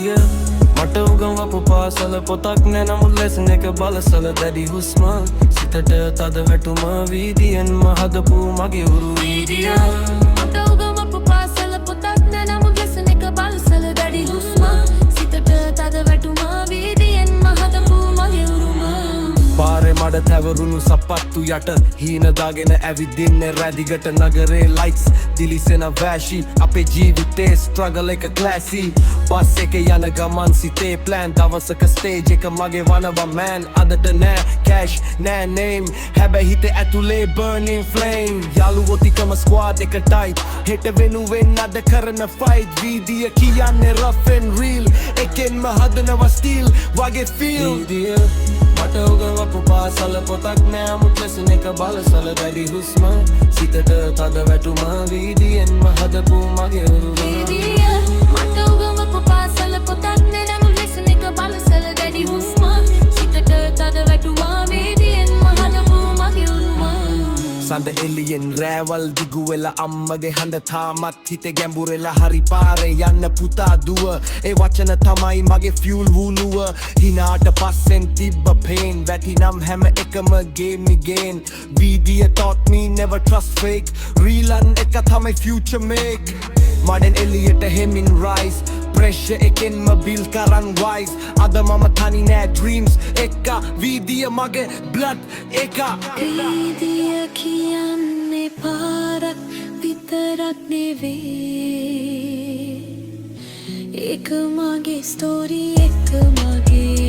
වීදිය මට උගන්වපු පාසල පොතක් නෑ නමුත් ලෙසන එක බලසල දැඩි හුස්ම සිතට තද වැටුම වීදියෙන්ම හදපු මගේ උරු වීදිය මට උගන්වපු පාසල පොතක් නෑ නමුත් ලෙසන එක බලසල දැඩි හුස්ම සිතට තද වැටුම වීදියෙන්ම හදපු මගේ උරුම පාරේ මඩ තැවරුණු සපත්තු යට හීන දාගෙන ඇවිදින්නේ රැදිගට නගරේ ලයිට්ස් දිලිසෙන වැෂි අපේ ජීවිතේ ස්ට්‍රගල් එක ක්ලාසි බස් එක යන ගමන් සිතේ ප්ලෑන් දවසක ස්ටේජ් එක මගේ වනවා මෑන් අදට නෑ කැෂ් නෑ නේම් හැබැයි හිතේ ඇතුලේ බර්නින් ෆ්ලේම් යාළුවෝතිකම ස්ක්වාඩ් එක ටයිට් හෙට වෙනුවෙන් අද කරන ෆයිට් වීදිය කියන්නේ රෆ් ඇන් රීල් එකෙන්ම හදනවා ස්ටීල් වගේ ෆීල් මට උගන්වපු පාසල පොතක් නෑ මුත් ලෙසන එක බලසල දැඩි හුස්ම සිතට තද වැටුම වීදියෙන්ම හදපු මගේ උරුම වීදිය මට උගන්වපු පාසල පොතක් නෑ නමුත් ලෙසන එක බලසල දැඩි හුස්ම සිතට තද වැටුම වීදියෙන්ම හදපු මගේ උරුම සඳ එලියෙන් රෑවල් දිගු වෙලා අම්මගේ හඬ තාමත් හිතේ ගැඹුරෙලා හරි පාරේ යන්න පුතා දුව ඒ වචන තමයි මගේ ෆියුල් වුණුව හිනාට පස්සෙන් තිබ්බ පේන් වැටිනම් හැම එකම ගේම් ගේන් වීදිය taught me never trust fake real එක තමයි future make මඩෙන් එලියට හෙමින් rise pressure එකෙන්ම බිල් කරන් wise අද මම තනි නෑ dreams එක වීදිය මගේ blood එක වීදිය කියන්නේ පාරක් විතරක් නෙවේ ඒක මගේ ස්ටෝරි එක මගේ